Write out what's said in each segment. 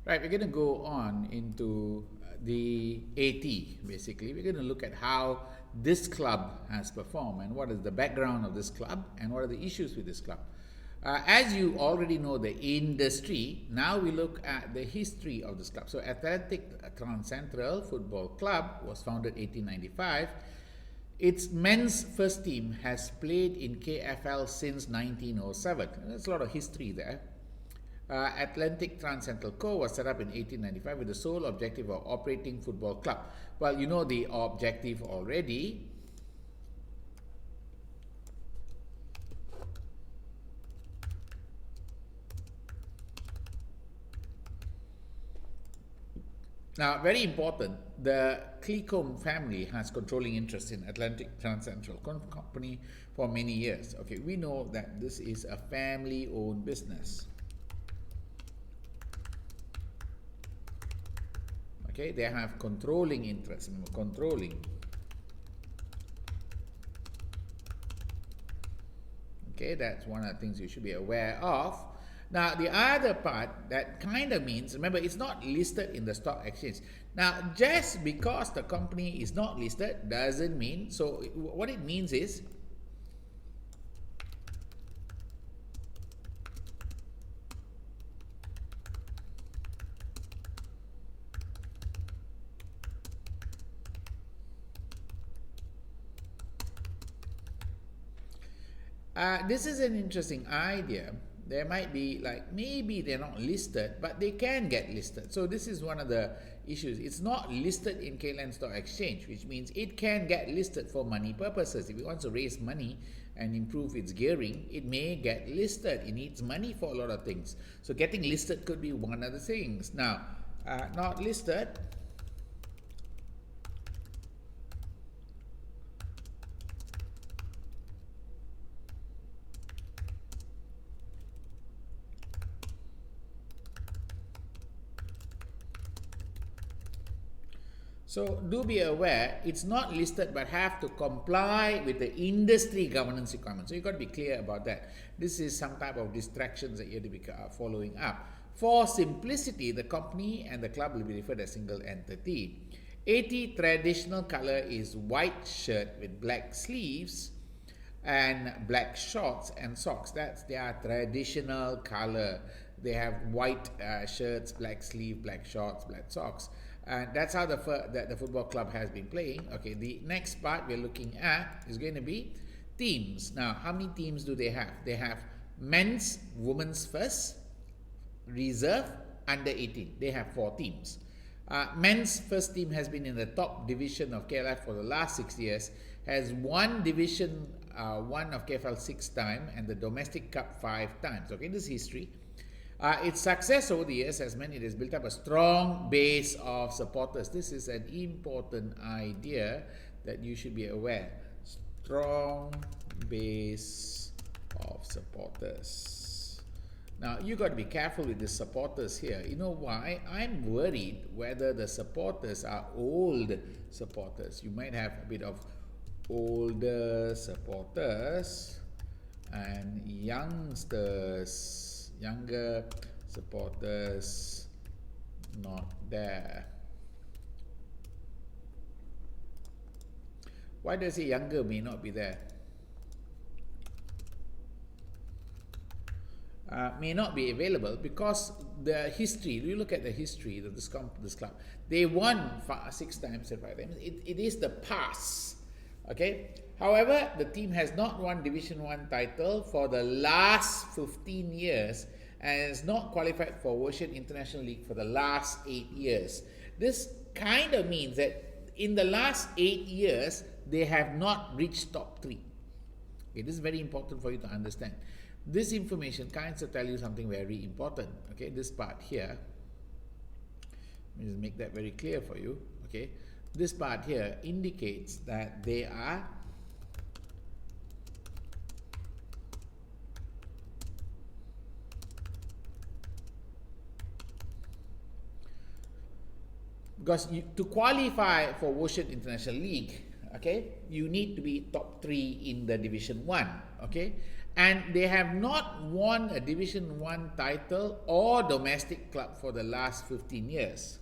Right, we're going to go on into the AT, basically. We're going to look at how this club has performed and what is the background of this club and what are the issues with this club. As you already know the industry, now we look at the history of this club. So Athletic Transcentral Football Club was founded 1895. Its men's first team has played in KFL since 1907. There's a lot of history there. Atlantic Transcentral Co. was set up in 1895 with the sole objective of operating football club. Well, you know the objective already. Now, very important, the Clecombe family has controlling interest in Atlantic Transcentral Company for many years. Okay, we know that this is a family-owned business. Okay, they have controlling interest. Remember, controlling. Okay, that's one of the things you should be aware of. Now, the other part that kind of means, remember, it's not listed in the stock exchange. Now, just because the company is not listed doesn't mean, so what it means is, this is an interesting idea. There might be like, maybe they're not listed, but they can get listed. So this is one of the issues. It's not listed in KLand Stock Exchange, which means it can get listed for money purposes. If it wants to raise money and improve its gearing, it may get listed. It needs money for a lot of things. So getting listed could be one of the things. Now, not listed. So do be aware, it's not listed but have to comply with the industry governance requirements. So you've got to be clear about that. This is some type of distractions that you have to be following up. For simplicity, the company and the club will be referred as a single entity. AT traditional color is white shirt with black sleeves and black shorts and socks. That's their traditional color. They have white shirts, black sleeve, black shorts, black socks. And that's how the football club has been playing. Okay, the next part we're looking at is going to be teams. Now, how many teams do they have? They have men's, women's first, reserve, under 18. They have 4 teams. Men's first team has been in the top division of KLF for the last 6 years, has won division 1 of KFL 6 times and the domestic cup 5 times. Okay, this is history. Its success over the years has meant it has built up a strong base of supporters. This is an important idea that you should be aware. Strong base of supporters. Now, you got to be careful with the supporters here. You know why? I'm worried whether the supporters are old supporters. You might have a bit of older supporters and youngsters. Younger supporters not there. Why does it younger may not be there? May not be available because the history, you look at the history of this club, they won 6 times and 5 times. It is the past. Okay. However, the team has not won Division 1 title for the last 15 years and has not qualified for Ocean International League for the last 8 years. This kind of means that in the last 8 years, they have not reached top 3. Okay, this is very important for you to understand. This information kind of tell you something very important. Okay, this part here, let me just make that very clear for you. Okay, this part here indicates that they are because to qualify for Ocean International League, okay, you need to be top 3 in the Division 1, okay, and they have not won a Division 1 title or domestic club for the last 15 years.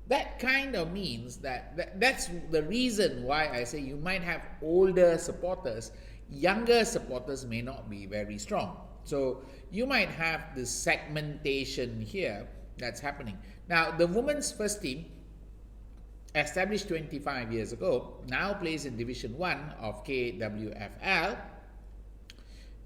That kind of means that's the reason why I say you might have older supporters, younger supporters may not be very strong. So you might have this segmentation here that's happening. Now, the women's first team, established 25 years ago, now plays in Division 1 of KWFL.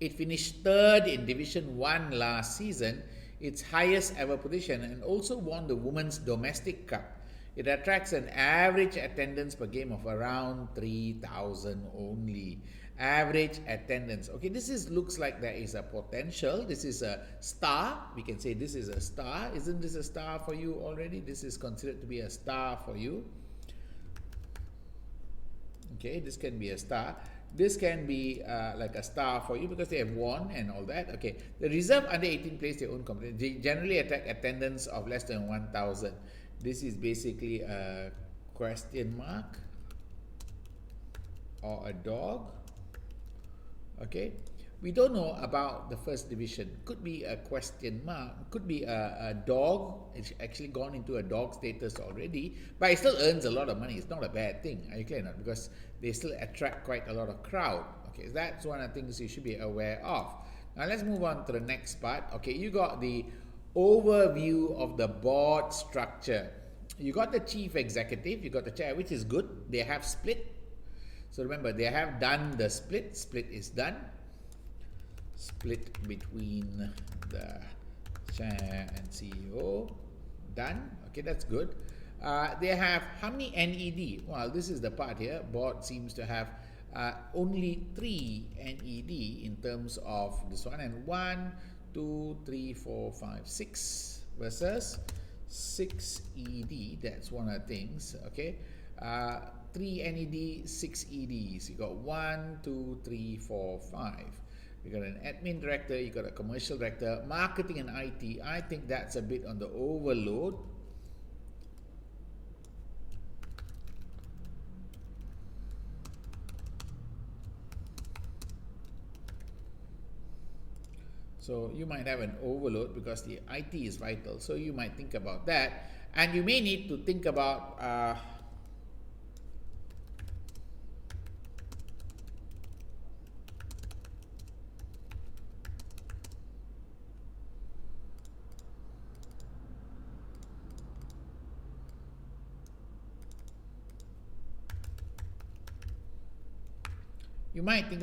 It finished third in Division 1 last season, its highest ever position, and also won the Women's Domestic Cup. It attracts an average attendance per game of around 3,000 only. Average attendance. Okay, looks like there is a potential. This is a star. We can say this is a star. Isn't this a star for you already? This is considered to be a star for you. Okay, this can be a star. This can be like a star for you because they have won and all that. Okay, the reserve under 18 plays their own competition. They generally attract attendance of less than 1,000. This is basically a question mark or a dog. Okay, we don't know about the first division. Could be a question mark, could be a dog. It's actually gone into a dog status already, but it still earns a lot of money. It's not a bad thing. Are you clear enough? Because they still attract quite a lot of crowd. Okay, that's one of the things you should be aware of. Now let's move on to the next part. Okay, you got the overview of the board structure. You got the chief executive, you got the chair, which is good. They have split. So remember, they have done the split. Split is done. Split between the chair and CEO. Done. Okay, that's good. They have how many NED? Well, this is the part here. Board seems to have only 3 NED in terms of this one. And 1, 2, 3, 4, 5, 6 versus 6 ED. That's one of the things. Okay. 3 NED, 6 EDs. You got 1, 2, 3, 4, 5. You got an admin director, you got a commercial director, marketing and IT. I think that's a bit on the overload. So you might have an overload because the IT is vital. So you might think about that. And you may need to think about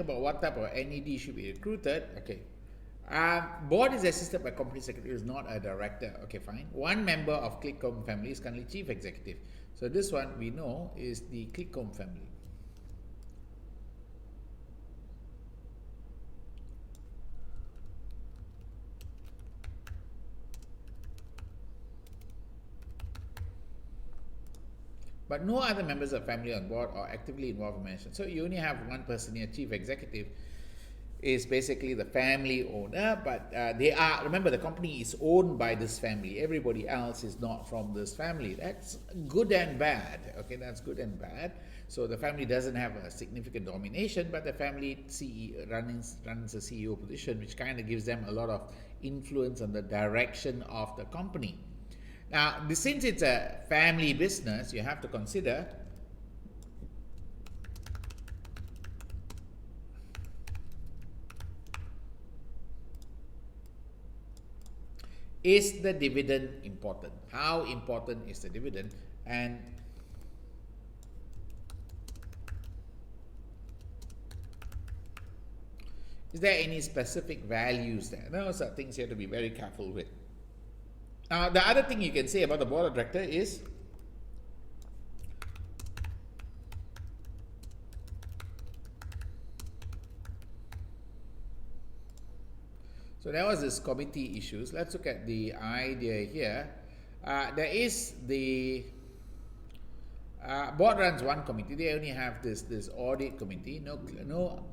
what type of NED should be recruited. Okay. Board is assisted by company secretary, who is not a director. Okay, fine. One member of Clickcom family is currently chief executive. So this one we know is the Clickcom family. But no other members of family on board or actively involved in management. So you only have one person here, chief executive, is basically the family owner, but remember, the company is owned by this family. Everybody else is not from this family. That's good and bad. Okay, that's good and bad. So the family doesn't have a significant domination, but the family CEO runs a CEO position, which kind of gives them a lot of influence on the direction of the company. Now, since it's a family business, you have to consider is the dividend important? How important is the dividend? And is there any specific values there? Those are things you have to be very careful with. Now, the other thing you can say about the board of director is so there was this committee issues. Let's look at the idea here. There is the Board runs one committee. They only have this audit committee. No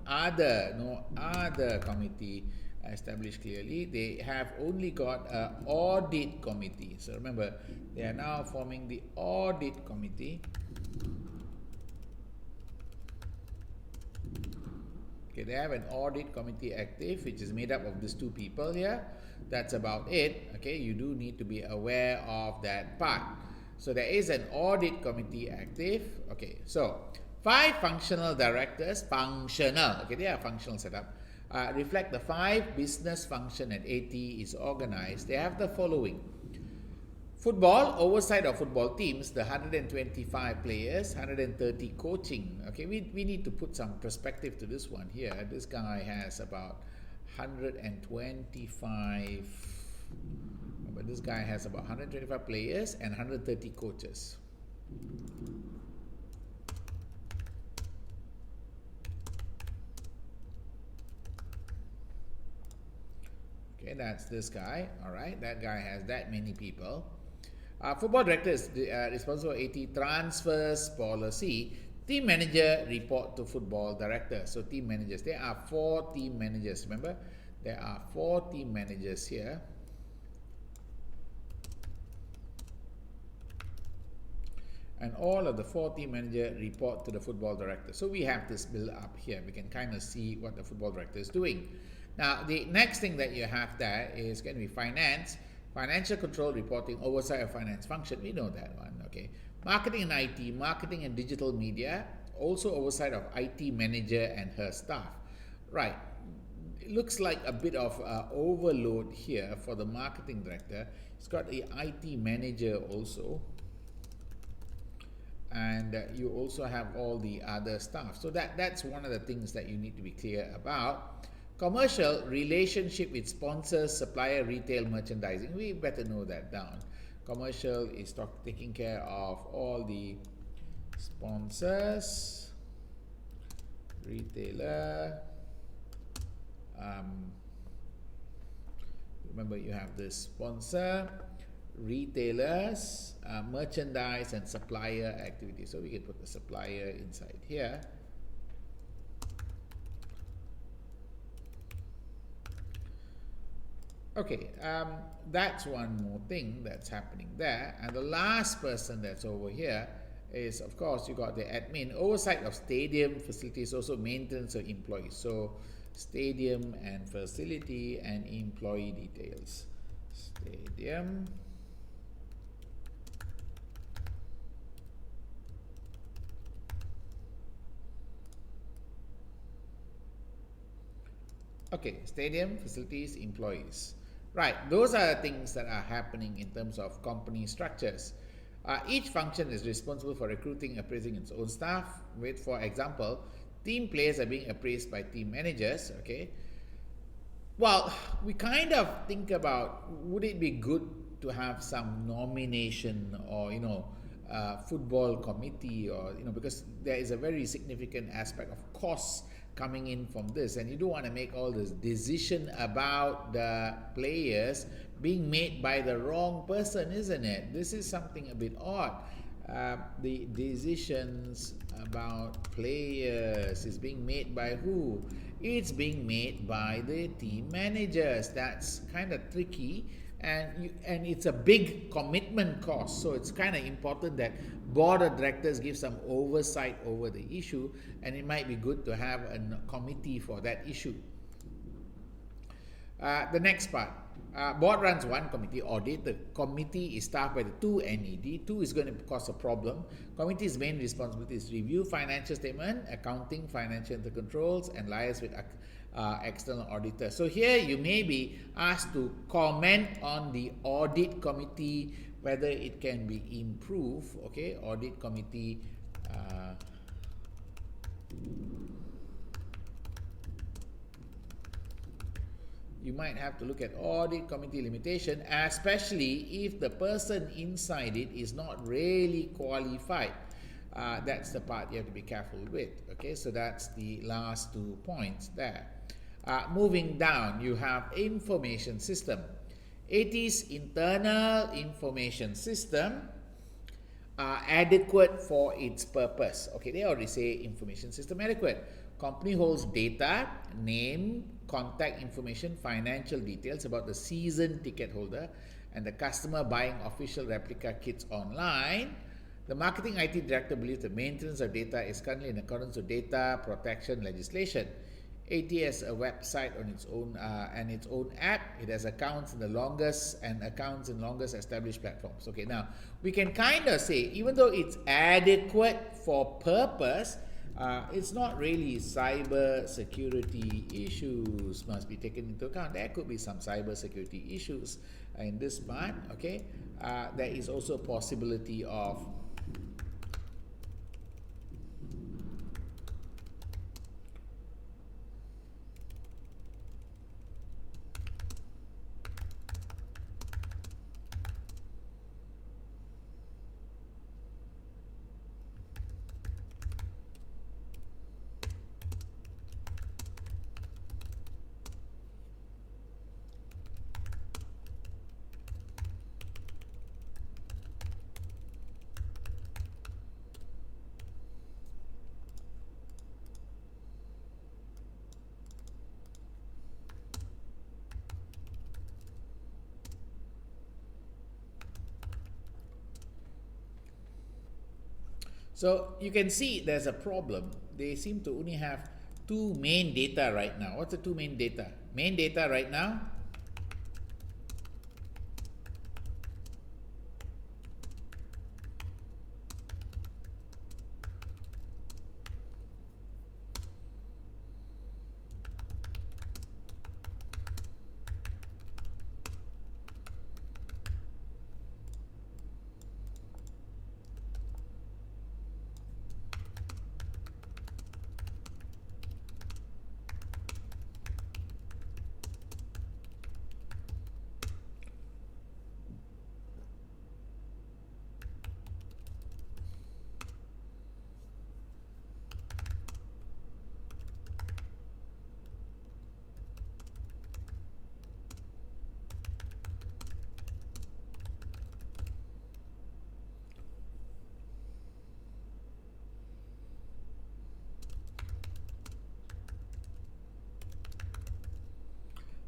other committee established clearly. They have only got a audit committee. So remember, they are now forming the audit committee. Okay, they have an audit committee active, which is made up of these two people here. That's about it. Okay, you do need to be aware of that part. So there is an audit committee active. Okay, so 5 functional directors, functional, okay, they are functional setup, reflect the 5 business function at AT is organized. They have the following. Football, oversight of football teams, the 125 players, 130 coaching. Okay, we need to put some perspective to this one here. This guy has about 125, but this guy has about 125 players and 130 coaches. Okay, that's this guy. All right, that guy has that many people. Football director is responsible for AT transfers policy. Team manager report to football director. So team managers, there are 4 team managers. Remember, there are 4 team managers here. And all of the 4 team manager report to the football director. So we have this build up here. We can kind of see what the football director is doing. Now, the next thing that you have there is going to be finance. Financial control, reporting, oversight of finance function. We know that one, okay. Marketing and IT, marketing and digital media, also oversight of IT manager and her staff. Right. It looks like a bit of overload here for the marketing director. It's got the IT manager also. And you also have all the other staff. So that's one of the things that you need to be clear about. Commercial, relationship with sponsors, supplier, retail, merchandising. We better know that down. Commercial is taking care of all the sponsors, retailer. Remember, you have the sponsor, retailers, merchandise, and supplier activity. So we can put the supplier inside here. Okay, that's one more thing that's happening there. And the last person that's over here is, of course, you got the admin, oversight of stadium facilities, also maintenance of employees. So stadium and facility and employee details. Stadium. Okay, stadium, facilities, employees. Right, those are things that are happening in terms of company structures. Each function is responsible for recruiting, appraising its own staff. With, for example, team players are being appraised by team managers. Okay. Well, we kind of think about, would it be good to have some nomination or, football committee, or, because there is a very significant aspect of costs coming in from this, and you don't want to make all this decision about the players being made by the wrong person, isn't it? This is something a bit odd. The decisions about players is being made by who? It's being made by the team managers. That's kind of tricky, and it's a big commitment cost. So it's kind of important that board of directors give some oversight over the issue, and it might be good to have a committee for that issue. The next part, board runs one committee, audit. The committee is staffed by the 2 NED. 2 is going to cause a problem. Committee's main responsibility is review financial statement, accounting, financial controls, and liaise with external auditor. So here you may be asked to comment on the audit committee, whether it can be improved. Okay, audit committee. You might have to look at audit committee limitation, especially if the person inside it is not really qualified. That's the part you have to be careful with. Okay, so that's the last 2 points there. Moving down, you have information system. AT's internal information system are adequate for its purpose. Okay, they already say information system adequate. Company holds data, name, contact information, financial details about the season ticket holder and the customer buying official replica kits online. The marketing IT director believes the maintenance of data is currently in accordance with data protection legislation. AT has a website on its own and its own app. It has accounts in the longest established platforms. Okay, now we can kind of say, even though it's adequate for purpose, it's not really cyber security issues must be taken into account. There could be some cyber security issues in this part. Okay, there is also a possibility of so you can see there's a problem. They seem to only have two main data right now. What's the two main data? Main data right now,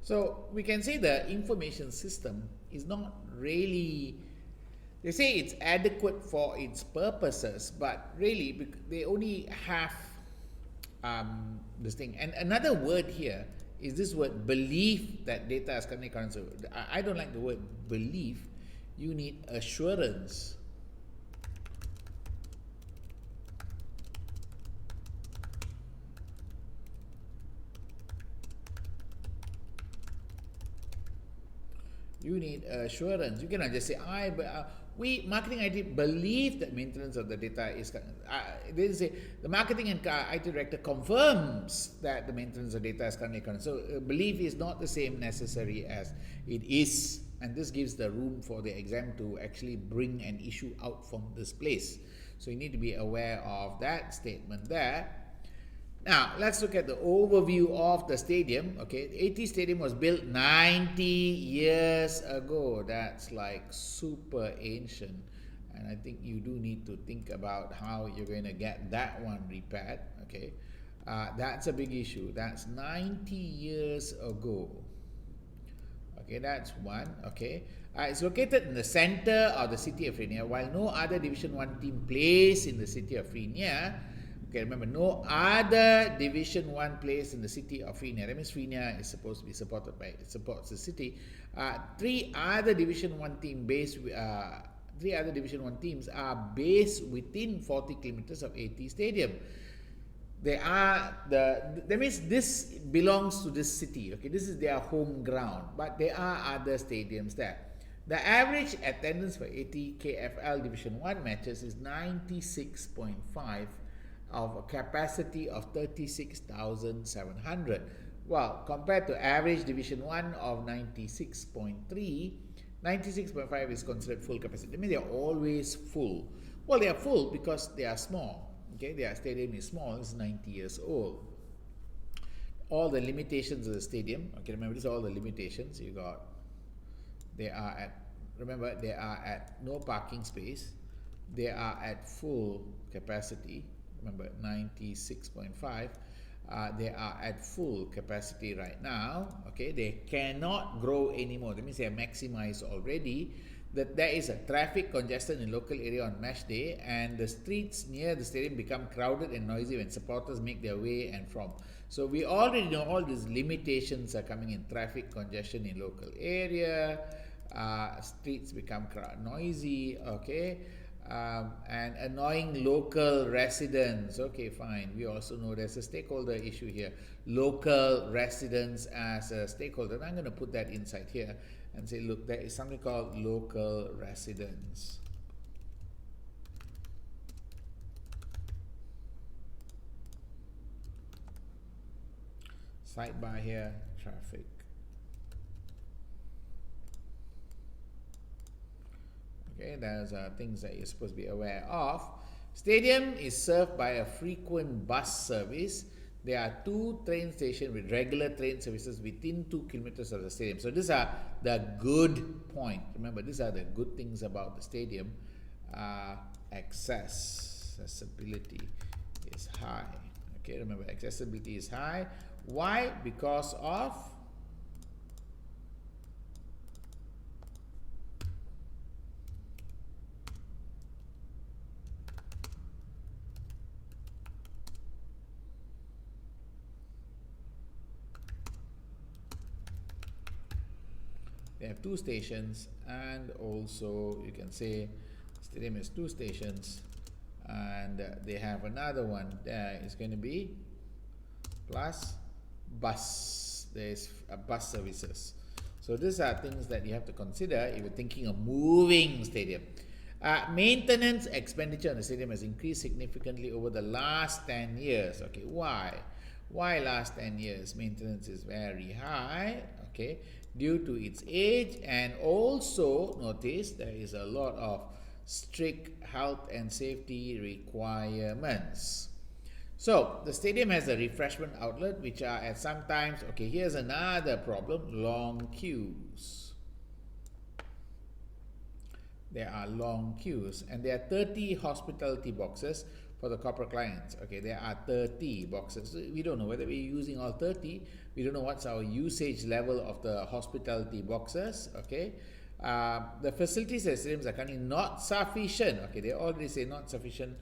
so we can say the information system is not really, they say it's adequate for its purposes, but really they only have this thing. And another word here is this word belief that data is currently current. So I don't like the word belief. You need assurance. You need assurance. You cannot just say, we marketing IT believe that maintenance of the data is. They say the marketing and IT director confirms that the maintenance of data is currently current. So belief is not the same necessary as it is, and this gives the room for the exam to actually bring an issue out from this place. So you need to be aware of that statement there. Now, let's look at the overview of the stadium. Okay, the AT Stadium was built 90 years ago. That's like super ancient. And I think you do need to think about how you're going to get that one repaired. Okay, that's a big issue. That's 90 years ago. Okay, that's one. Okay, it's located in the center of the city of Frenia. While no other Division 1 team plays in the city of Frenia, okay, remember, no other Division 1 plays in the city of Frenia. That means Frenia is supposed to be supported by, it supports the city. Three other Division 1 teams are based within 40 kilometers of AT Stadium. That means this belongs to this city. Okay, this is their home ground, but there are other stadiums there. The average attendance for AT KFL Division 1 matches is 96.5 of a capacity of 36,700. Well, compared to average Division 1 of 96.3, 96.5 is considered full capacity. I mean, they are always full. Well, they are full because they are small. Okay, their stadium is small, it's 90 years old. All the limitations of the stadium, okay, remember, these are all the limitations. You got, they are at no parking space, they are at full capacity. Remember, 96.5. They are at full capacity right now. Okay, they cannot grow anymore. That means they are maximized already. That there is a traffic congestion in local area on match day, and the streets near the stadium become crowded and noisy when supporters make their way and from. So we already know all these limitations are coming in: traffic congestion in local area, streets become noisy, okay, and annoying local residents. Okay, fine. We also know there's a stakeholder issue here. Local residents as a stakeholder. And I'm going to put that inside here and say, look, there is something called local residents. Sidebar here, traffic. Okay, there's things that you're supposed to be aware of. Stadium is served by a frequent bus service. There are 2 train stations with regular train services within 2 kilometers of the stadium. So these are the good point. Remember, these are the good things about the stadium. Accessibility is high. Okay, remember, accessibility is high. Why? Because of they have 2 stations, and also you can say stadium has 2 stations, and they have another one there is going to be plus bus. There's bus services. So these are things that you have to consider if you're thinking of moving stadium. Maintenance expenditure on the stadium has increased significantly over the last 10 years. Okay, why? Why last 10 years? Maintenance is very high, okay, due to its age, and also notice there is a lot of strict health and safety requirements. So the stadium has a refreshment outlet, which are at sometimes, okay, here's another problem: long queues. There are long queues, and there are 30 hospitality boxes for the corporate clients. Okay, there are 30 boxes. We don't know whether we're using all 30. We don't know what's our usage level of the hospitality boxes. Okay, the facilities at stadiums are currently not sufficient. Okay, they already say not sufficient.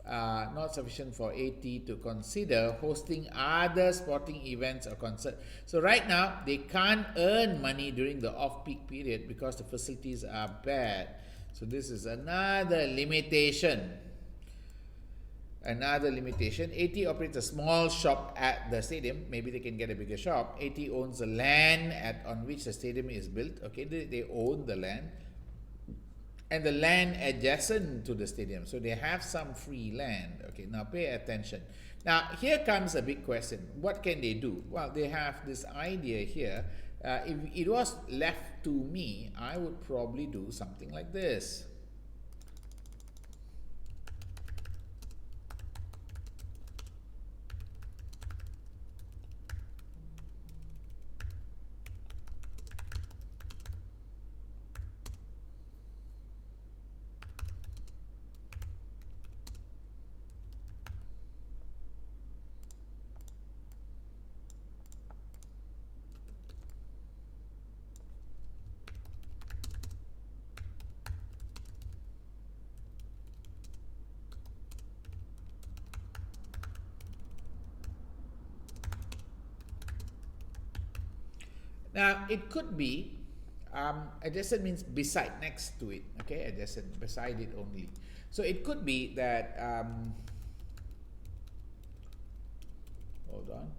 Not sufficient for AT to consider hosting other sporting events or concerts. So right now they can't earn money during the off-peak period because the facilities are bad. So this is another limitation. Another limitation. AT operates a small shop at the stadium. Maybe they can get a bigger shop. AT owns the land on which the stadium is built. Okay, they own the land, and the land adjacent to the stadium. So they have some free land. Okay, now pay attention. Now here comes a big question. What can they do? Well, they have this idea here. If it was left to me, I would probably do something like this. Now, it could be, adjacent means beside, next to it, okay, adjacent, beside it only. So it could be that, hold on.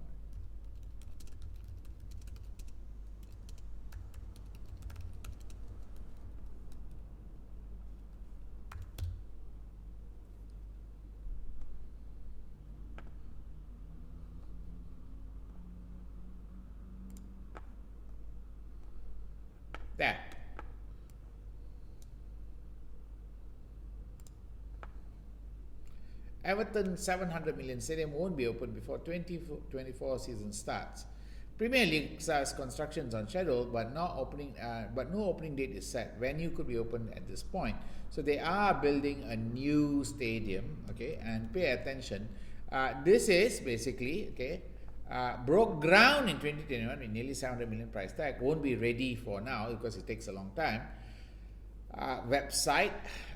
There. Everton 700 million stadium won't be open before 2024 season starts. Premier League starts constructions on schedule, but no opening date is set. Venue could be opened at this point. So they are building a new stadium, okay, and pay attention. This is basically, okay, broke ground in 2021 with nearly 700 million price tag. Won't be ready for now because it takes a long time. Website,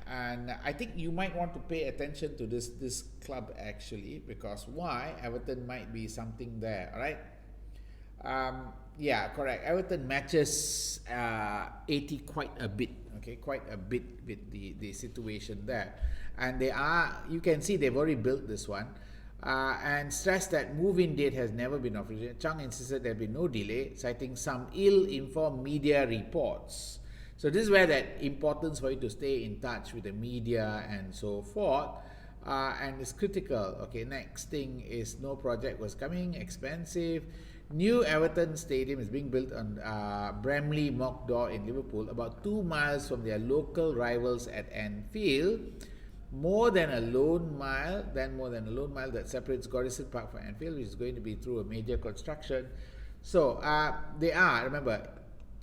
and I think you might want to pay attention to this club actually, because why? Everton might be something there, all right? Yeah, correct. Everton matches 80 quite a bit, okay, quite a bit with the situation there. And they are, you can see they've already built this one. And stressed that move-in date has never been official. Chung insisted there be no delay, citing some ill-informed media reports. So this is where that importance for you to stay in touch with the media and so forth, and it's critical. Okay, next thing is no project was coming, expensive. New Everton Stadium is being built on Bramley Mockdaw in Liverpool, about 2 miles from their local rivals at Anfield. More than a lone mile that separates Goodison Park from Anfield, which is going to be through a major construction. So they are, remember,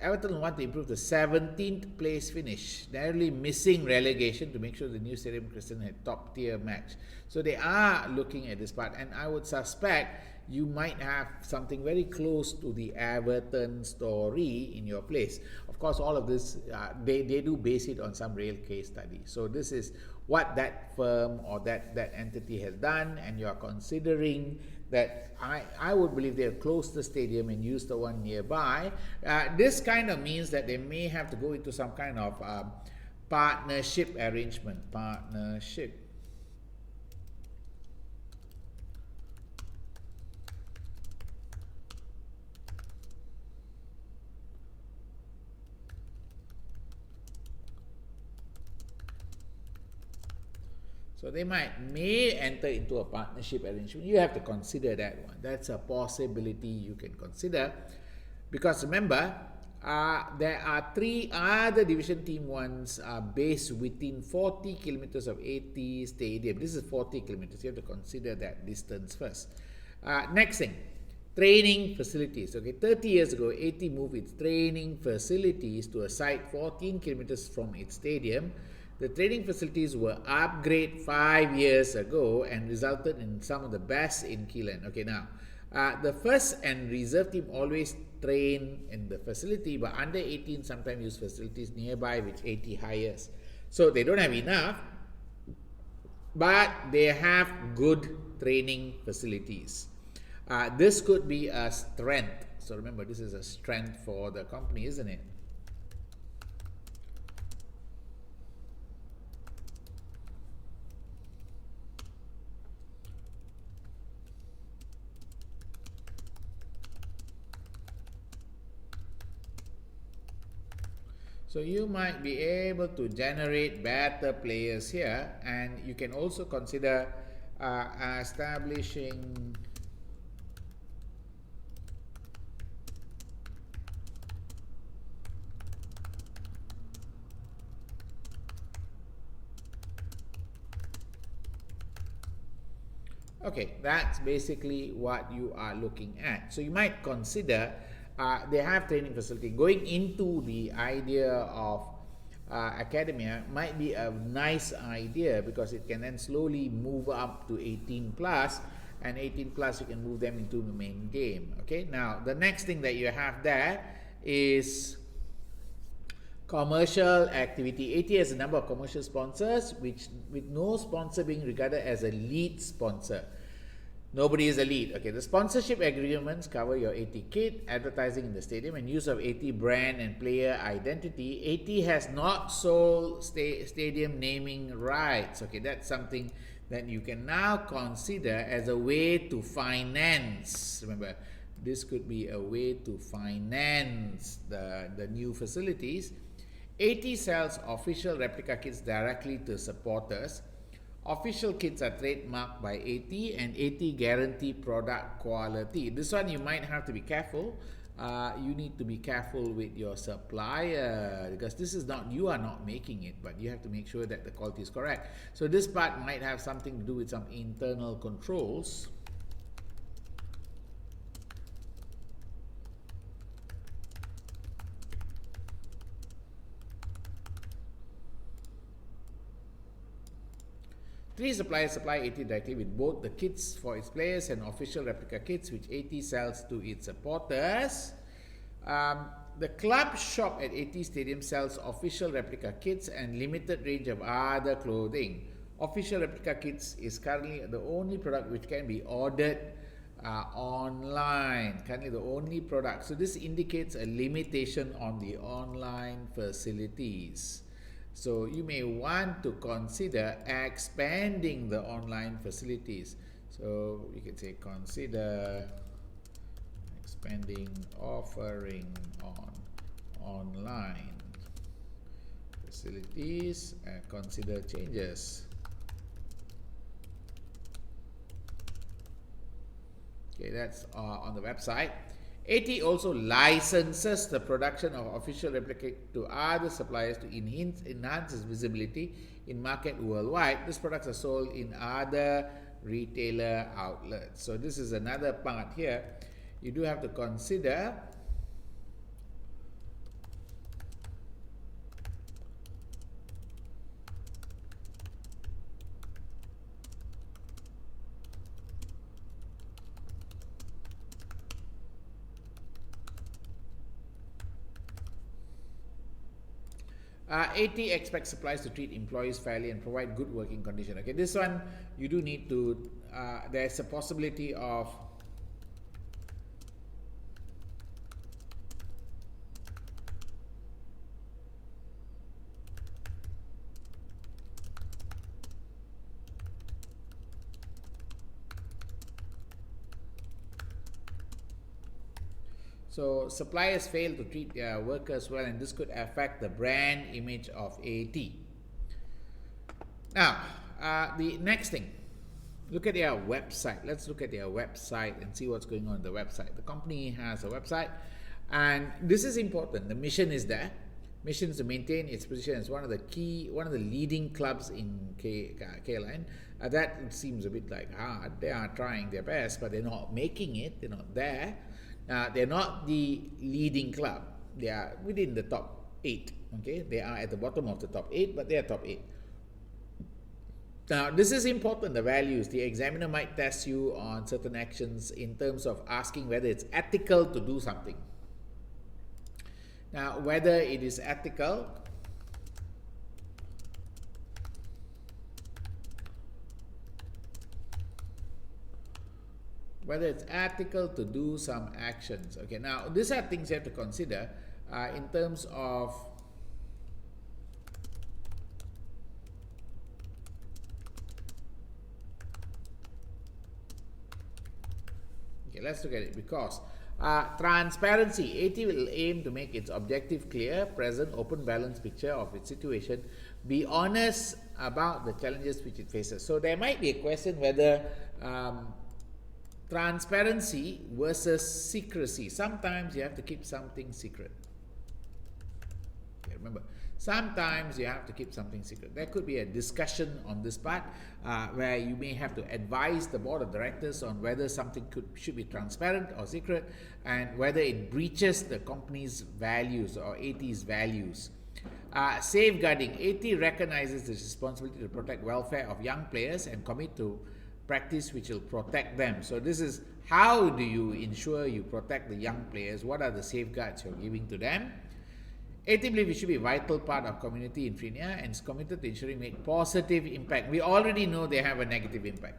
Everton want to improve the 17th place finish, narrowly missing relegation to make sure the new stadium Christian had top tier match. So they are looking at this part, and I would suspect you might have something very close to the Everton story in your place. Of course, all of this, they do base it on some real case study. So this is what that firm or that entity has done, and you are considering that I would believe they'll close the stadium and use the one nearby. This kind of means that they may have to go into some kind of partnership arrangement. Partnership. So they may enter into a partnership arrangement. You have to consider that one. That's a possibility you can consider. Because remember, there are 3 other Division Team 1s based within 40 kilometers of AT Stadium. This is 40 kilometers. You have to consider that distance first. Next thing, training facilities. Okay, 30 years ago, AT moved its training facilities to a site 14 kilometers from its stadium. The training facilities were upgraded 5 years ago and resulted in some of the best in Keelan. Okay, now, the first and reserve team always train in the facility, but under 18 sometimes use facilities nearby which 80 hires. So they don't have enough, but they have good training facilities. This could be a strength. So remember, this is a strength for the company, isn't it? So you might be able to generate better players here, and you can also consider establishing okay, that's basically what you are looking at. So you might consider they have training facility. Going into the idea of academia might be a nice idea because it can then slowly move up to 18 plus, and 18 plus you can move them into the main game. Okay, now the next thing that you have there is commercial activity. AT has a number of commercial sponsors, which with no sponsor being regarded as a lead sponsor. Nobody is a lead. Okay, the sponsorship agreements cover your AT kit, advertising in the stadium, and use of AT brand and player identity. AT has not sold stadium naming rights. Okay, that's something that you can now consider as a way to finance. Remember, this could be a way to finance the new facilities. AT sells official replica kits directly to supporters. Official kits are trademarked by AT, and AT guarantee product quality. This one you might have to be careful. You need to be careful with your supplier because this is not, you are not making it, but you have to make sure that the quality is correct. So this part might have something to do with some internal controls. 3 suppliers supply AT directly with both the kits for its players and official replica kits which AT sells to its supporters. The club shop at AT Stadium sells official replica kits and limited range of other clothing. Official replica kits is currently the only product which can be ordered online. Currently the only product. So this indicates a limitation on the online facilities. So you may want to consider expanding the online facilities. So you can say consider expanding offering on online facilities and consider changes. Okay, that's on the website. AT also licenses the production of official replica to other suppliers to enhance its visibility in market worldwide. These products are sold in other retailer outlets. So this is another part here. You do have to consider AT expects suppliers to treat employees fairly and provide good working conditions. Okay, this one you do need to, there's a possibility of so suppliers fail to treat their workers well, and this could affect the brand image of AT. Now, the next thing, look at their website. Let's look at their website and see what's going on the website. The company has a website, and this is important. The mission is there. Mission is to maintain its position as one of the leading clubs in KLN. That seems a bit like hard. They are trying their best, but they're not making it. They're not there. They're not the leading club. They are within the top 8. Okay, they are at the bottom of the top 8, but they are top 8. Now, this is important, the values. The examiner might test you on certain actions in terms of asking whether it's ethical to do something. Now, whether it is ethical, to do some actions. Okay, now these are things you have to consider in terms of let's look at it, because transparency. AT will aim to make its objective clear, present, open, balanced picture of its situation, be honest about the challenges which it faces. So there might be a question whether transparency versus secrecy. Sometimes you have to keep something secret. Okay, remember, sometimes you have to keep something secret. There could be a discussion on this part where you may have to advise the board of directors on whether something should be transparent or secret, and whether it breaches the company's values or AT's values. Safeguarding. AT recognizes the responsibility to protect welfare of young players and commit to practice which will protect them. So this is how do you ensure you protect the young players? What are the safeguards you're giving to them? AT believes it should be a vital part of community in Trinia and is committed to ensuring make positive impact. We already know they have a negative impact.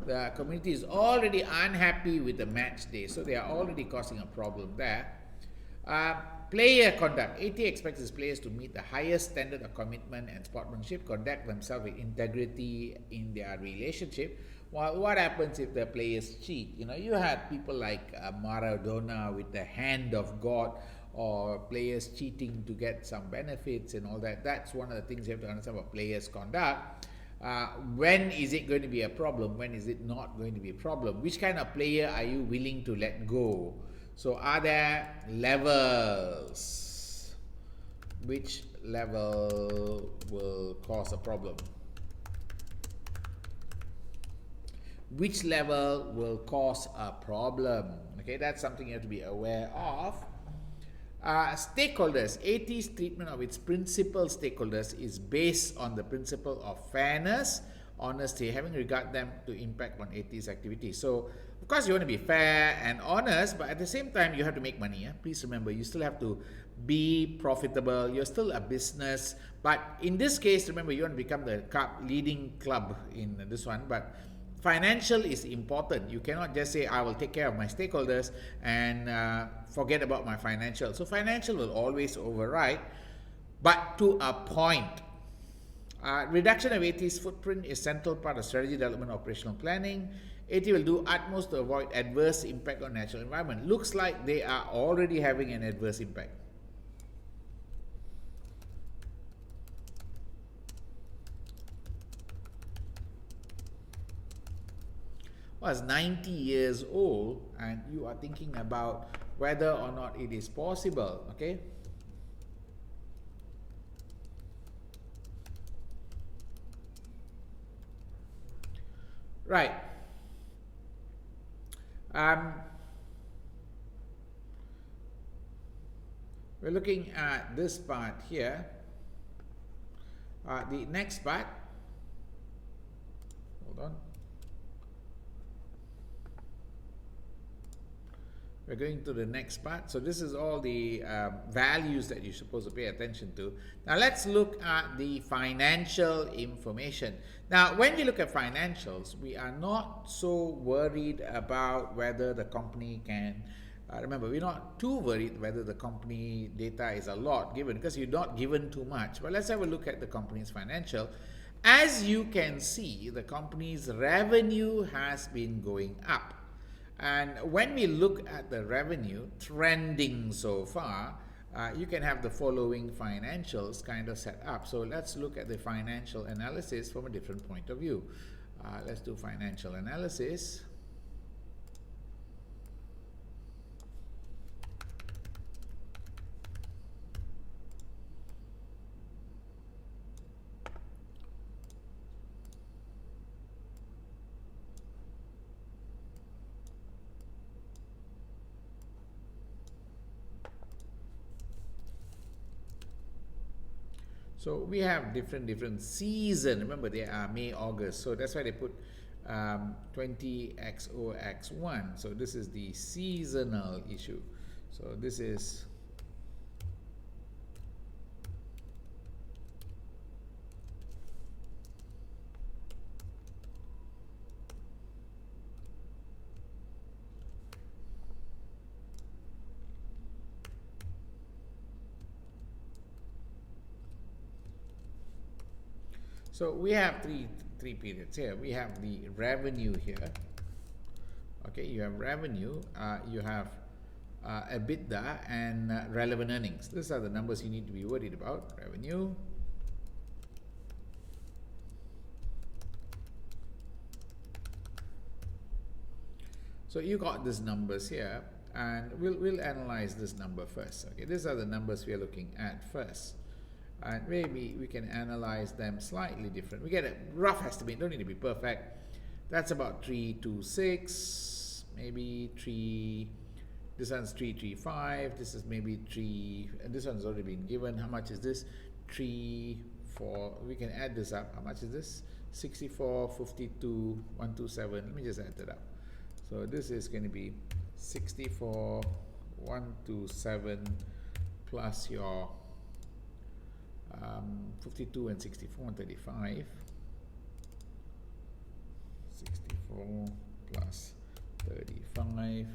The community is already unhappy with the match day, so they are already causing a problem there. Player conduct. AT expects its players to meet the highest standard of commitment and sportsmanship, conduct themselves with integrity in their relationship. Well, what happens if the players cheat? You know, you had people like Maradona with the hand of God, or players cheating to get some benefits and all that. That's one of the things you have to understand about players' conduct. When is it going to be a problem? When is it not going to be a problem? Which kind of player are you willing to let go? So are there levels? Which level will cause a problem? which level will cause a problem. Okay, that's something you have to be aware of. Stakeholders, AT's treatment of its principal stakeholders is based on the principle of fairness, honesty, having regard them to impact on AT's activity. So, of course, you want to be fair and honest, but at the same time, you have to make money. Please remember, you still have to be profitable. You're still a business, but in this case, remember, you want to become the leading club in this one, but financial is important. You cannot just say, I will take care of my stakeholders and forget about my financial. So financial will always override, but to a point. Reduction of AT's footprint is central part of strategy development operational planning. AT will do utmost to avoid adverse impact on natural environment. Looks like they are already having an adverse impact. Was 90 years old and you are thinking about whether or not it is possible. Okay, right. We're looking at this part here. The next part, hold on. We're going to the next part. So this is all the values that you're supposed to pay attention to. Now let's look at the financial information. Now when we look at financials, we are not so worried about whether the company can, remember, we're not too worried whether the company data is a lot given, because you're not given too much. But let's have a look at the company's financial. As you can see, the company's revenue has been going up. And when we look at the revenue trending so far, you can have the following financials kind of set up. So let's look at the financial analysis from a different point of view. Let's do financial analysis. So we have different season. Remember, they are May, August. So that's why they put 20XOX1. So this is the seasonal issue. So this is so we have three periods here. We have the revenue here. Okay, you have revenue, you have EBITDA and relevant earnings. These are the numbers you need to be worried about. Revenue, so you got these numbers here, and we'll analyze this number first. Okay, these are the numbers we are looking at first. And maybe we can analyze them slightly different. We get a rough estimate, don't need to be perfect. That's about 326, maybe 3, this one's 335, this is maybe 3, and this one's already been given. How much is this? 3, 4, we can add this up. How much is this? 64, 52, 127, let me just add that up. So this is going to be 64, 127 plus your 52 and 64 and 35. 64 plus 35.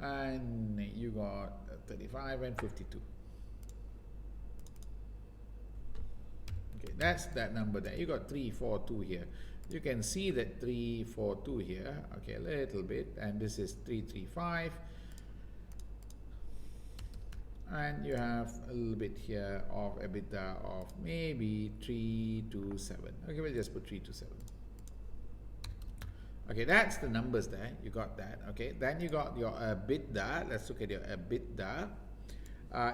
And you got 35 and 52. Okay, that's that number there. You got 342 here. You can see that 342 here, okay, a little bit, and this is 335, and you have a little bit here of EBITDA of maybe 327. Okay, we'll just put 327. Okay, that's the numbers there. You got that. Okay, then you got your EBITDA. Let's look at your EBITDA.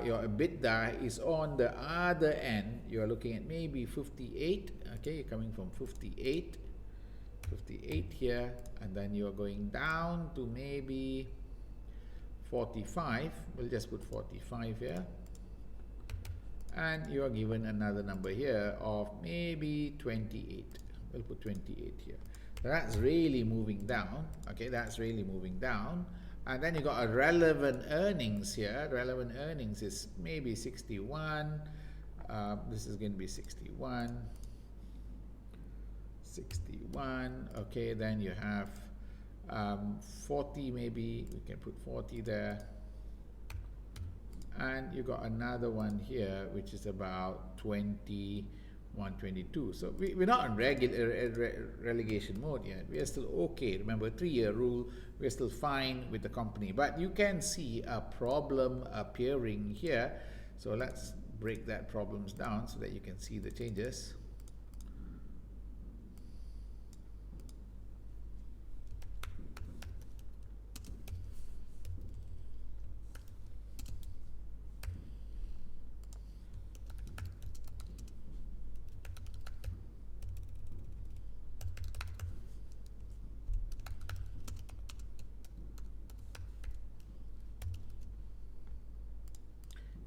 your EBITDA is on the other end. You're looking at maybe 58. Okay, you're coming from 58 here, and then you're going down to maybe 45. We'll just put 45 here, and you are given another number here of maybe 28. We'll put 28 here. That's really moving down. Okay, that's really moving down. And then you got a relevant earnings here. Relevant earnings is maybe 61. This is going to be 61. Okay, then you have 40, maybe we can put 40 there. And you got another one here, which is about 21, 22. So we're not in relegation mode yet. We are still okay. Remember, 3-year rule, we're still fine with the company. But you can see a problem appearing here. So let's break that problems down so that you can see the changes.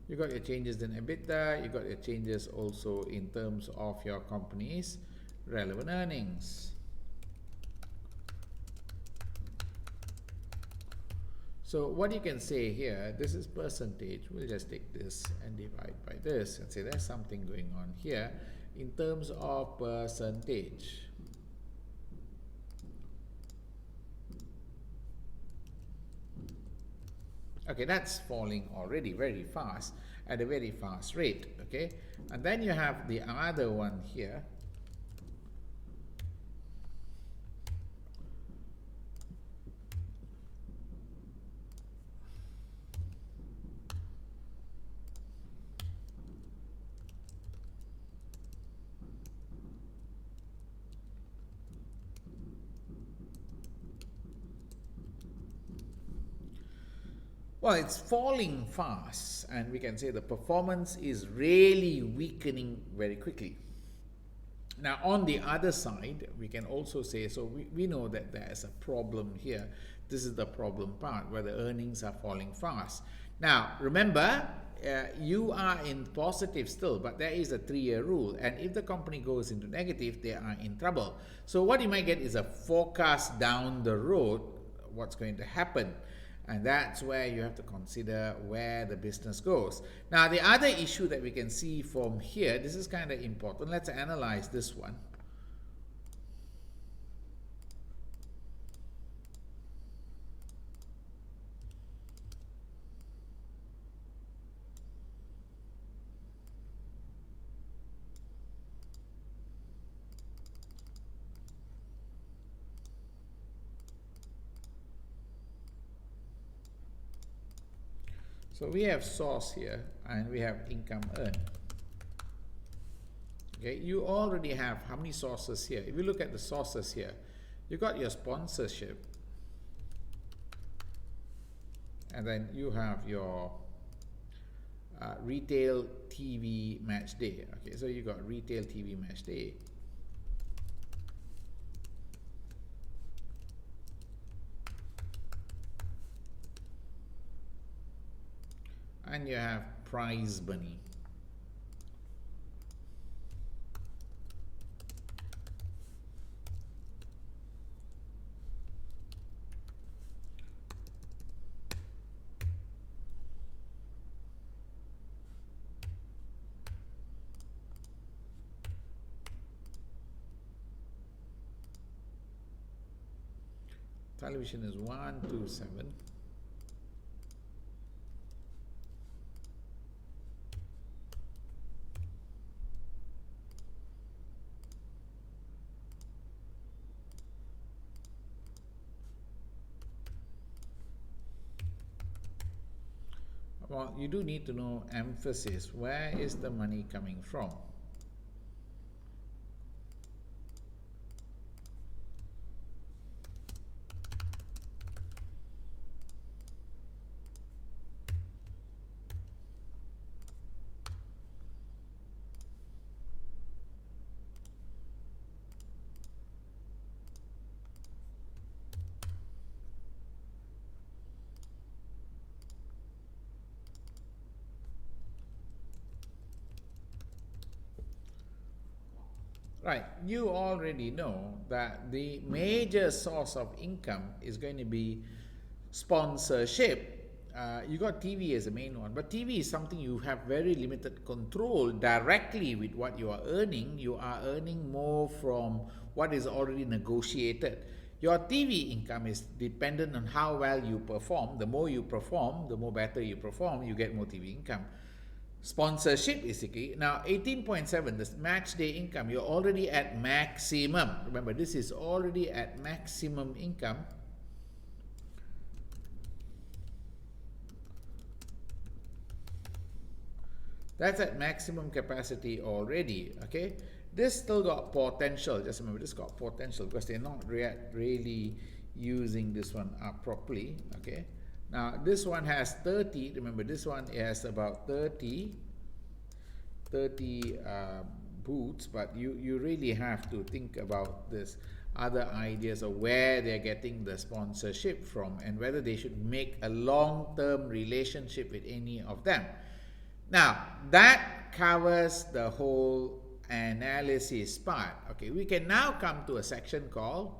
You got your changes in EBITDA, you got your changes also in terms of your company's relevant earnings. So what you can say here, this is percentage. We'll just take this and divide by this and say there's something going on here in terms of percentage. Okay, that's falling already very fast, at a very fast rate. Okay, and then you have the other one here. Well, it's falling fast, and we can say the performance is really weakening very quickly. Now, on the other side, we can also say, so we know that there's a problem here. This is the problem part, where the earnings are falling fast. Now, remember, you are in positive still, but there is a 3-year rule, and if the company goes into negative, they are in trouble. So what you might get is a forecast down the road, what's going to happen. And that's where you have to consider where the business goes. Now, the other issue that we can see from here, this is kind of important. Let's analyze this one. So we have source here, and we have income earned. Okay, you already have how many sources here? If you look at the sources here, you got your sponsorship, and then you have your retail TV match day. Okay, so you got retail TV match day. And you have prize money. Television is 127. Well, you do need to know emphasis. Where is the money coming from? Right, you already know that the major source of income is going to be sponsorship. You got TV as the main one, but TV is something you have very limited control directly with what you are earning. You are earning more from what is already negotiated. Your TV income is dependent on how well you perform. The more you perform, the more better you perform, you get more TV income. Sponsorship basically, now 18.7, this match day income, you're already at maximum. Remember, this is already at maximum income. That's at maximum capacity already, okay? This still got potential. Just remember, this got potential because they're not really using this one up properly, okay? Now, this one has 30. Remember, this one has about 30 booths, but you really have to think about this other ideas of where they're getting the sponsorship from and whether they should make a long-term relationship with any of them. Now, that covers the whole analysis part. Okay, we can now come to a section called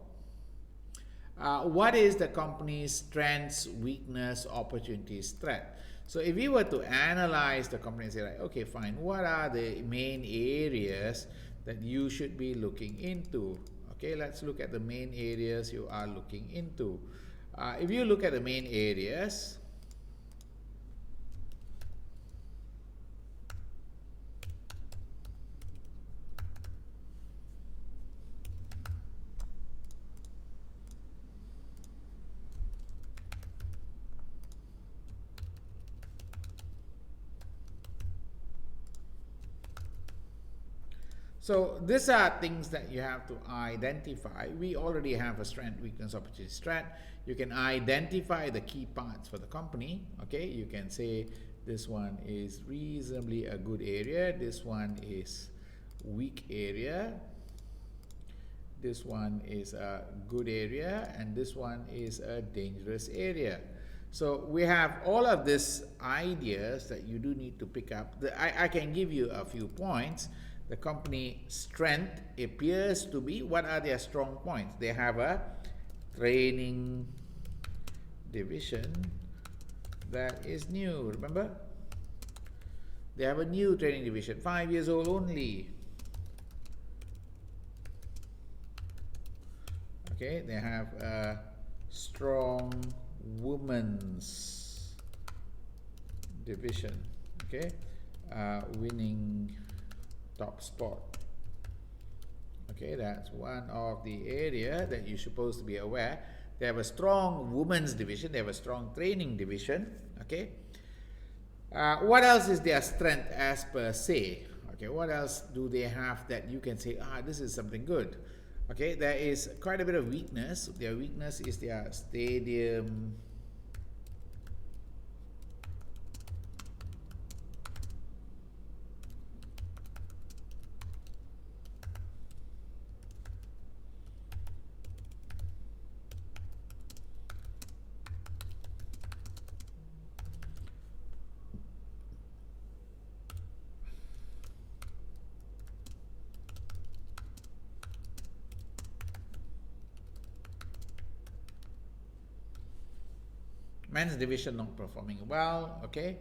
what is the company's strengths, weakness, opportunities, threat. So if we were to analyze the company and say, like, okay, fine, what are the main areas that you should be looking into? Okay, let's look at the main areas you are looking into. If you look at the main areas, so these are things that you have to identify. We already have a strength, weakness, opportunity, threat. You can identify the key parts for the company. Okay, you can say this one is reasonably a good area, this one is weak area, this one is a good area, and this one is a dangerous area. So we have all of these ideas that you do need to pick up. I can give you a few points. The company strength appears to be, what are their strong points? They have a training division that is new. Remember, they have a new training division, 5 years old only. Okay, they have a strong women's division. Okay, winning top spot. Okay, that's one of the area that you're supposed to be aware. They have a strong women's division, they have a strong training division. Okay, what else is their strength as per se? Okay, what else do they have that you can say, this is something good? Okay, there is quite a bit of weakness. Their weakness is their stadium men's division not performing well. Okay,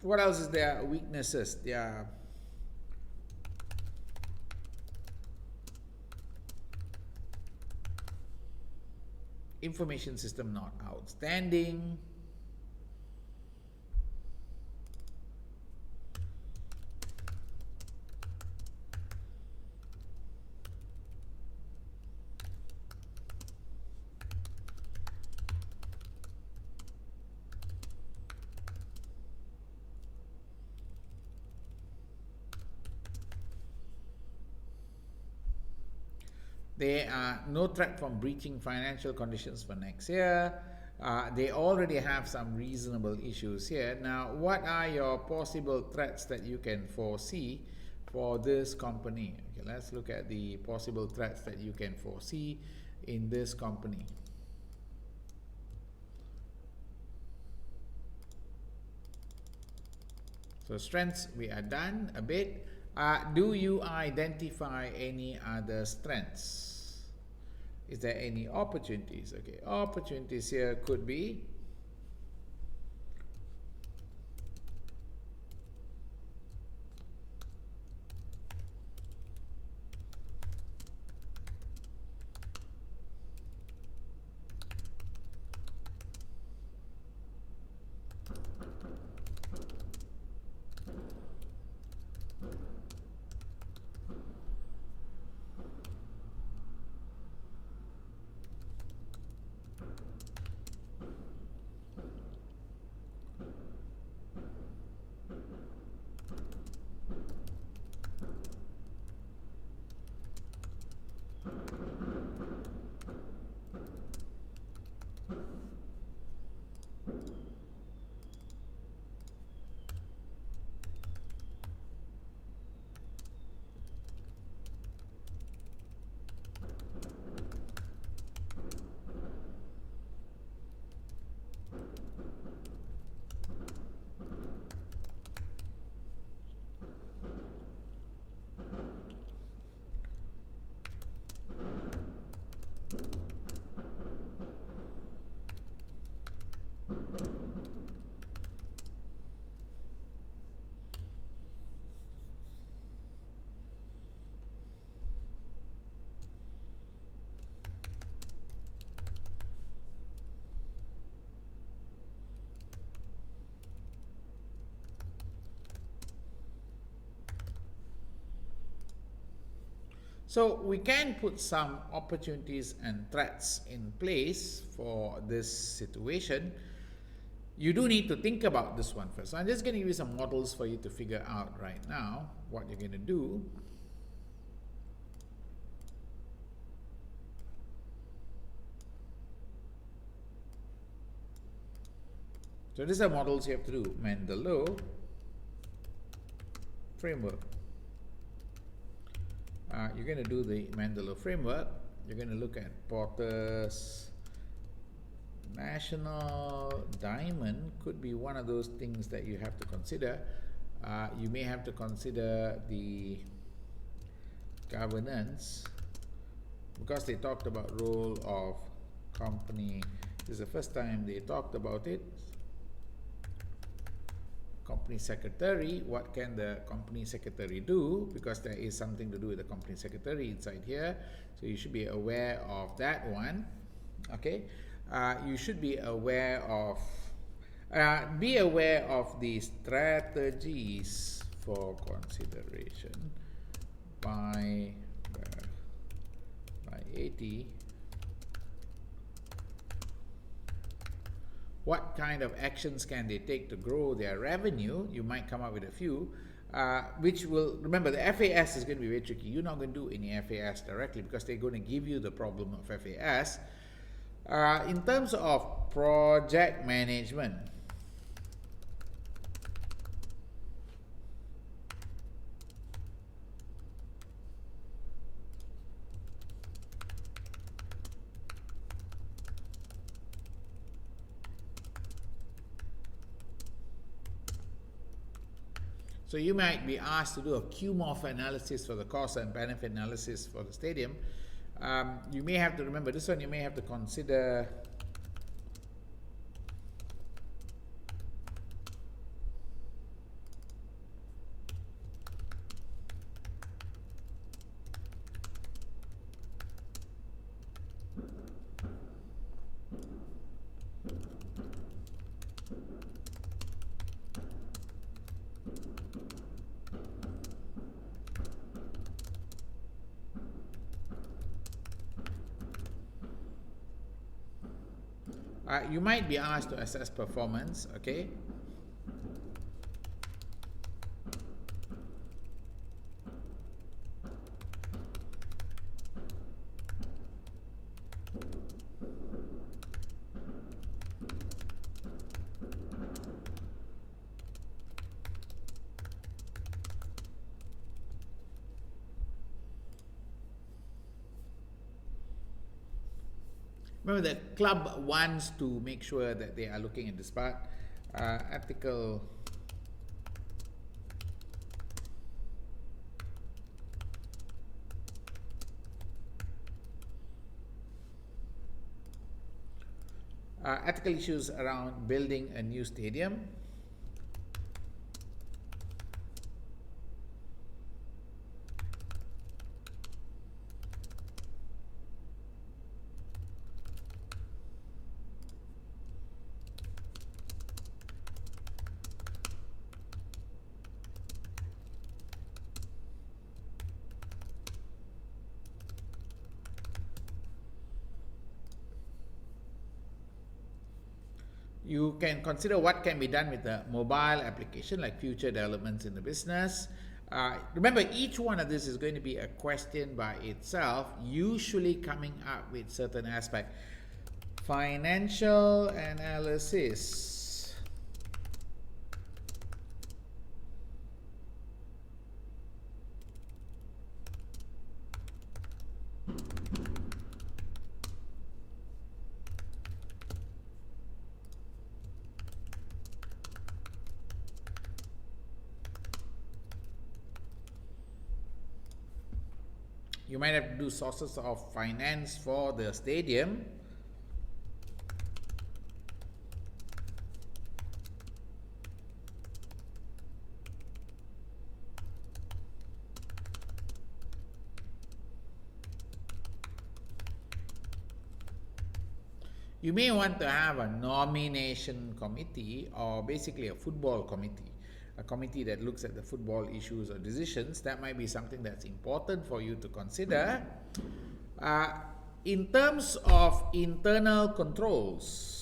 what else is their weaknesses? Their information system not outstanding. There are no threat from breaching financial conditions for next year. They already have some reasonable issues here. Now, what are your possible threats that you can foresee for this company? Okay, let's look at the possible threats that you can foresee in this company. So strengths, we are done a bit. Do you identify any other strengths? Is there any opportunities? Okay, opportunities here could be so we can put some opportunities and threats in place for this situation. You do need to think about this one first. So I'm just going to give you some models for you to figure out right now what you're going to do. So these are models you have to do. Mendeley framework. You're going to do the Mendeley framework. You're going to look at Porter's National Diamond. Could be one of those things that you have to consider. You may have to consider the governance, because they talked about role of company. This is the first time they talked about it. Company secretary, what can the company secretary do? Because there is something to do with the company secretary inside here, so you should be aware of that one. Okay, you should be aware of the strategies for consideration by AT. What kind of actions can they take to grow their revenue? You might come up with a few, which will, remember, the FAS is going to be very tricky. You're not going to do any FAS directly because they're going to give you the problem of FAS. In terms of project management, so you might be asked to do a QMOF analysis for the cost and benefit analysis for the stadium. You may have to remember this one, you may have to consider you might be asked to assess performance, okay? Remember, the club wants to make sure that they are looking at this part. Ethical Ethical issues around building a new stadium. You can consider what can be done with the mobile application, like future developments in the business. Remember, each one of this is going to be a question by itself, usually coming up with certain aspect. Financial analysis. You might have to do sources of finance for the stadium. You may want to have a nomination committee, or basically a football committee, a committee that looks at the football issues or decisions. That might be something that's important for you to consider. In terms of internal controls,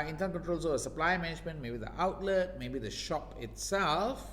internal controls over supply management, maybe the outlet, maybe the shop itself.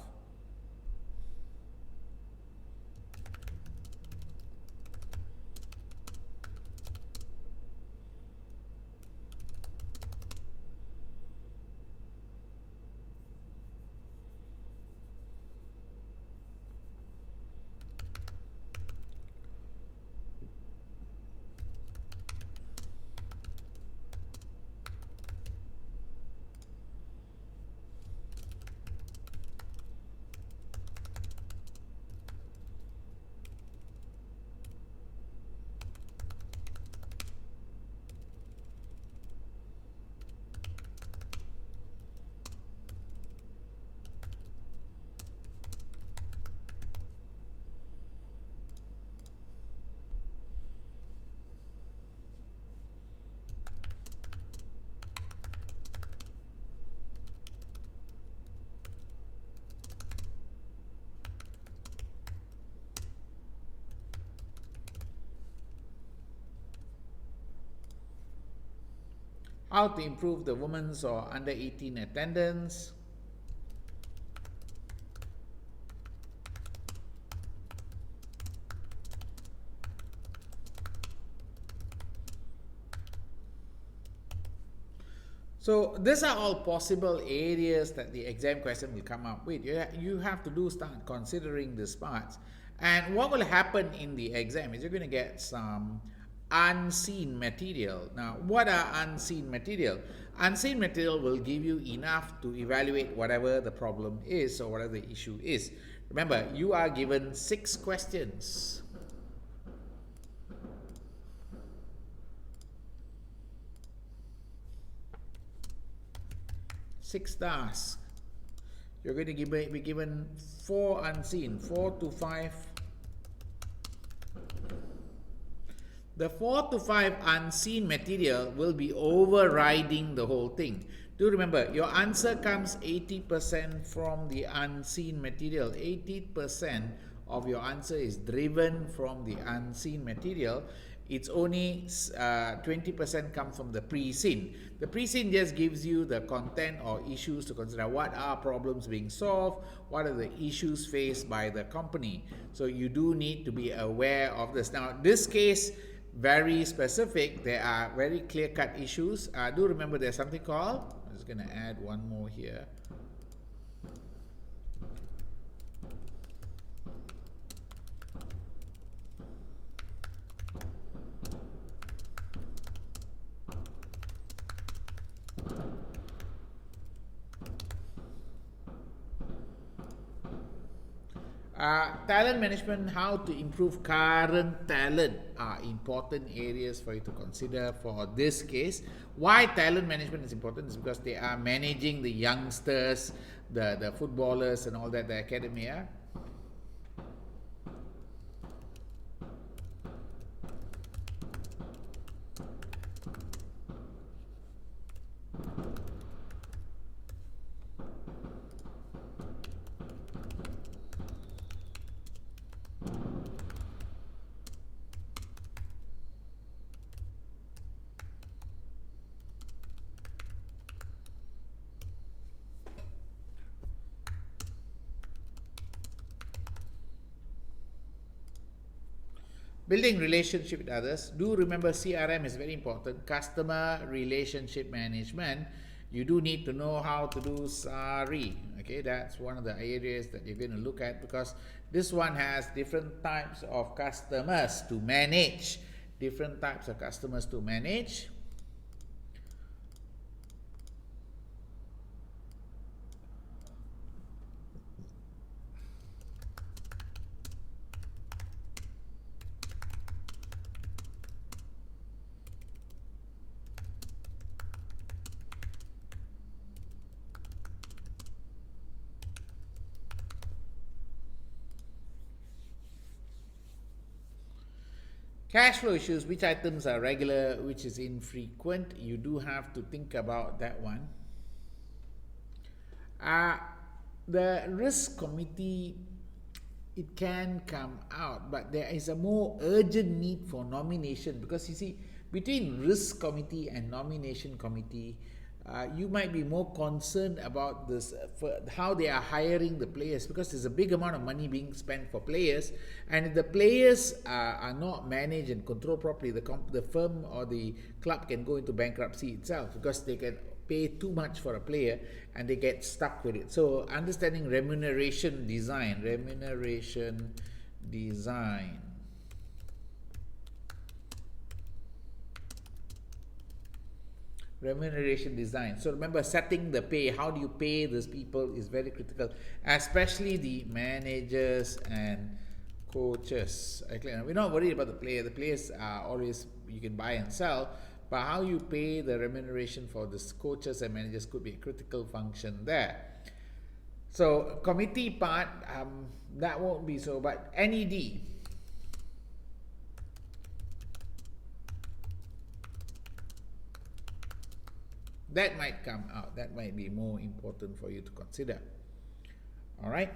How to improve the women's or under 18 attendance. So these are all possible areas that the exam question will come up with. You have to start considering these parts. And what will happen in the exam is you're going to get some unseen material. Now, what are unseen material? Unseen material will give you enough to evaluate whatever the problem is or whatever the issue is. Remember, you are given 6 questions. Six tasks. You're going to be given 4 unseen, 4 to 5. The 4 to 5 unseen material will be overriding the whole thing. Do remember, your answer comes 80% from the unseen material. 80% of your answer is driven from the unseen material. It's only 20% comes from the pre-seen. The pre-seen just gives you the content or issues to consider. What are problems being solved? What are the issues faced by the company? So you do need to be aware of this. Now, this case, very specific. There are very clear-cut issues. Do remember there's something called, I'm just going to add one more here. Talent management, how to improve current talent are important areas for you to consider for this case. Why talent management is important is because they are managing the youngsters, the footballers and all that, the academy. Building relationship with others. Do remember CRM is very important. Customer relationship management. You do need to know how to do SARI. Okay, that's one of the areas that you're going to look at, because this one has different types of customers to manage. Different types of customers to manage. Cash flow issues, which items are regular, which is infrequent. You do have to think about that one. The risk committee, it can come out, but there is a more urgent need for nomination, because you see, between risk committee and nomination committee, you might be more concerned about this, how they are hiring the players, because there's a big amount of money being spent for players, and if the players are not managed and controlled properly, the firm or the club can go into bankruptcy itself, because they can pay too much for a player and they get stuck with it. So understanding remuneration design. Remuneration design. So remember, setting the pay, how do you pay these people is very critical, especially the managers and coaches. Okay, we're not worried about the player. The players are always, you can buy and sell, but how you pay the remuneration for the coaches and managers could be a critical function there. So committee part, that won't be so, but NED. That might come out. That might be more important for you to consider. All right.